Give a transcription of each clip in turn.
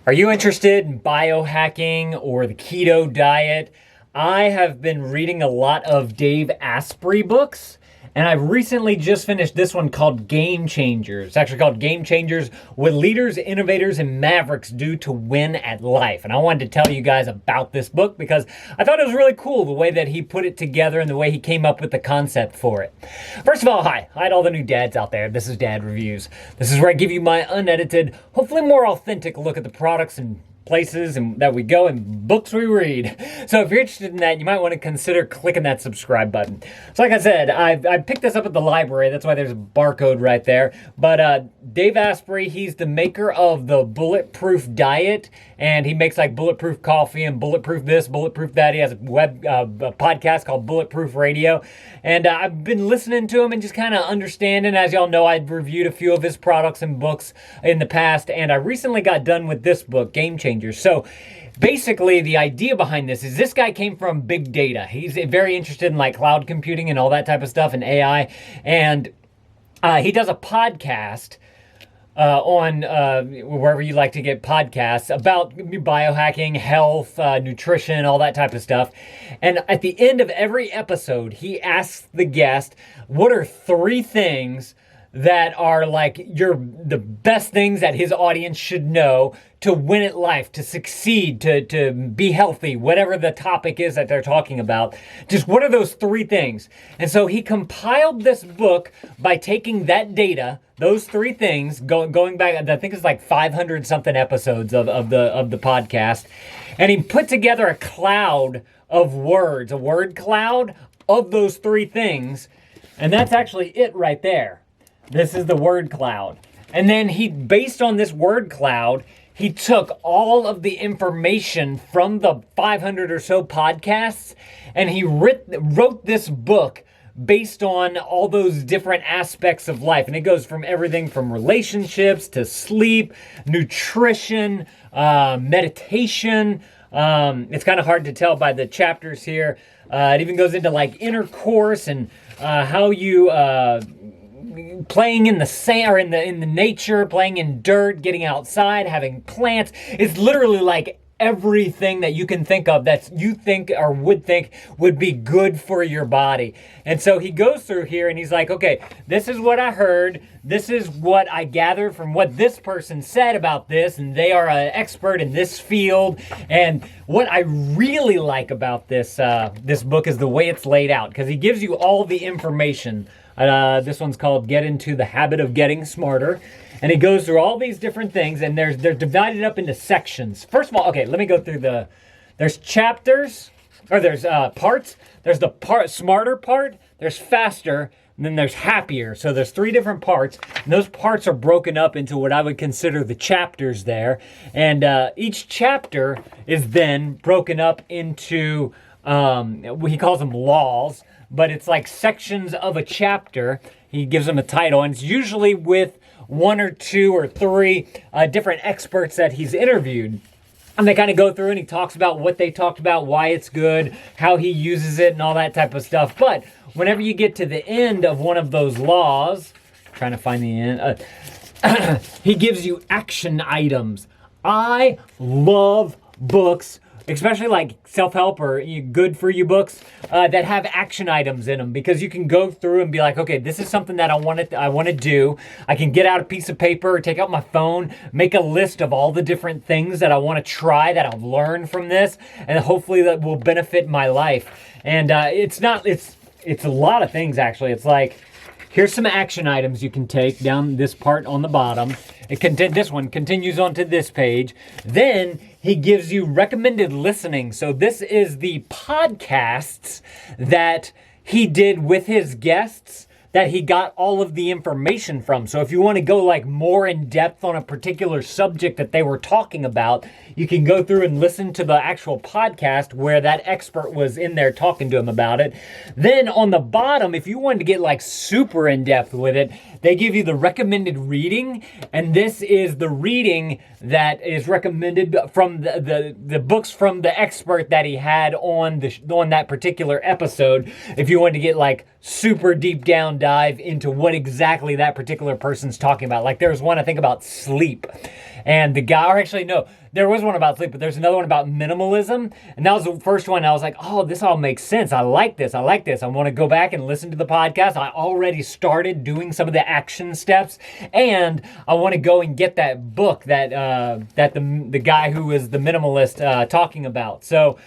Are you interested in biohacking or the keto diet? I have been reading a lot of Dave Asprey books, and I've recently just finished this one called Game Changers. It's actually called Game Changers: What Leaders, Innovators, and Mavericks Do to Win at Life. And I wanted to tell you guys about this book because I thought it was really cool the way that he put it together and the way he came up with the concept for it. First of all, hi to all the new dads out there. This is Dad Reviews. This is where I give you my unedited, hopefully more authentic look at the products and places and that we go and books we read. So if you're interested in that, you might want to consider clicking that subscribe button. So like I said, I picked this up at the library. That's why there's a barcode right there. But Dave Asprey, he's the maker of the Bulletproof Diet, and he makes like bulletproof coffee and bulletproof this, bulletproof that. He has a podcast called Bulletproof Radio. And I've been listening to him and just kind of understanding. As y'all know, I've reviewed a few of his products and books in the past, and I recently got done with this book, Game Changers. So basically the idea behind this guy came from big data. He's very interested in like cloud computing and all that type of stuff and AI. And he does a podcast on wherever you like to get podcasts about biohacking, health, nutrition, all that type of stuff. And at the end of every episode, he asks the guest, what are 3 things that are like the best things that his audience should know to win at life, to succeed, to be healthy, whatever the topic is that they're talking about. Just what are those 3 things? And so he compiled this book by taking that data, those 3 things, going back, I think it's like 500 something episodes of the podcast, and he put together a cloud of words, a word cloud of those 3 things, and that's actually it right there. This is the word cloud. And then based on this word cloud, he took all of the information from the 500 or so podcasts, and he wrote this book based on all those different aspects of life. And it goes from everything from relationships to sleep, nutrition, meditation. It's kind of hard to tell by the chapters here. It even goes into like intercourse and how you playing in the sand or in the nature, playing in dirt, getting outside, having plants. It's literally like everything that you can think of that you think or would think would be good for your body. And so he goes through here and he's like, okay, this is what I heard. This is what I gathered from what this person said about this, and they are an expert in this field. And what I really like about this book is the way it's laid out, because he gives you all the information. This one's called Get Into the Habit of Getting Smarter. And he goes through all these different things, and they're divided up into sections. First of all, okay, let me go through there's chapters, or there's parts. There's the smarter part, there's faster, and then there's happier. So there's 3 different parts, and those parts are broken up into what I would consider the chapters there. And each chapter is then broken up into, he calls them laws, but it's like sections of a chapter. He gives them a title, and it's usually with 1 or 2 or 3 different experts that he's interviewed. And they kind of go through and he talks about what they talked about, why it's good, how he uses it, and all that type of stuff. But whenever you get to the end of one of those laws, trying to find the end, he gives you action items. I love books, especially like self-help or good for you books that have action items in them, because you can go through and be like, okay, this is something that I want to do. I can get out a piece of paper or take out my phone, make a list of all the different things that I want to try that I've learned from this, and hopefully that will benefit my life. And it's a lot of things actually. It's like, here's some action items you can take down this part on the bottom. This one continues onto this page. Then he gives you recommended listening. So this is the podcasts that he did with his guests that he got all of the information from. So if you want to go like more in depth on a particular subject that they were talking about, you can go through and listen to the actual podcast where that expert was in there talking to him about it. Then on the bottom, if you wanted to get like super in depth with it, they give you the recommended reading, and this is the reading that is recommended from the books from the expert that he had on that particular episode. If you wanted to get like super deep down dive into what exactly that particular person's talking about. Like there's one I think about sleep, and the guy, or actually no, there was one about sleep, but there's another one about minimalism, and that was the first one. I was like, oh, this all makes sense. I like this. I want to go back and listen to the podcast. I already started doing some of the action steps, and I want to go and get that book that the guy who was the minimalist talking about. So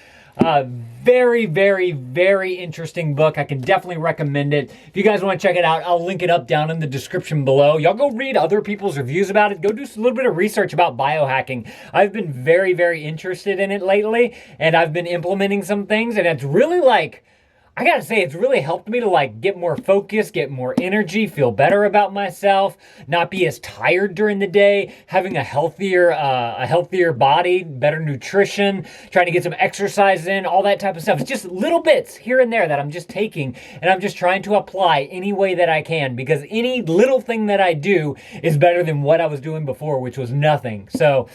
very, very, very interesting book. I can definitely recommend it. If you guys want to check it out, I'll link it up down in the description below. Y'all go read other people's reviews about it. Go do a little bit of research about biohacking. I've been very, very interested in it lately, and I've been implementing some things, and it's really like, I gotta say, it's really helped me to like get more focus, get more energy, feel better about myself, not be as tired during the day, having a healthier body, better nutrition, trying to get some exercise in, all that type of stuff. It's just little bits here and there that I'm just taking, and I'm just trying to apply any way that I can, because any little thing that I do is better than what I was doing before, which was nothing. So,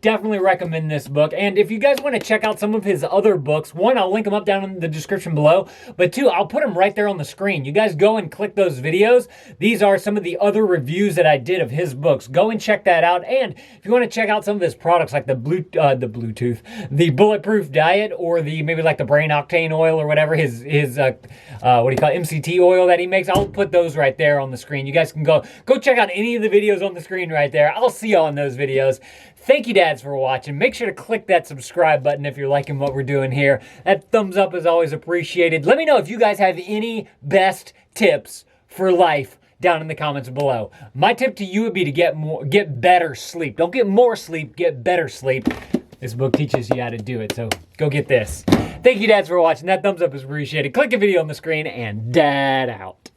definitely recommend this book. And if you guys want to check out some of his other books, one, I'll link them up down in the description below, but two, I'll put them right there on the screen. You guys go and click those videos. These are some of the other reviews that I did of his books. Go and check that out. And if you want to check out some of his products, like the Bulletproof Diet, or maybe like the Brain Octane oil or whatever, his MCT oil that he makes, I'll put those right there on the screen. You guys can go check out any of the videos on the screen right there. I'll see y'all in those videos. Thank you, dads, for watching. Make sure to click that subscribe button if you're liking what we're doing here. That thumbs up is always appreciated. Let me know if you guys have any best tips for life down in the comments below. My tip to you would be to get better sleep. Don't get more sleep, get better sleep. This book teaches you how to do it, so go get this. Thank you, dads, for watching. That thumbs up is appreciated. Click a video on the screen, and dad out.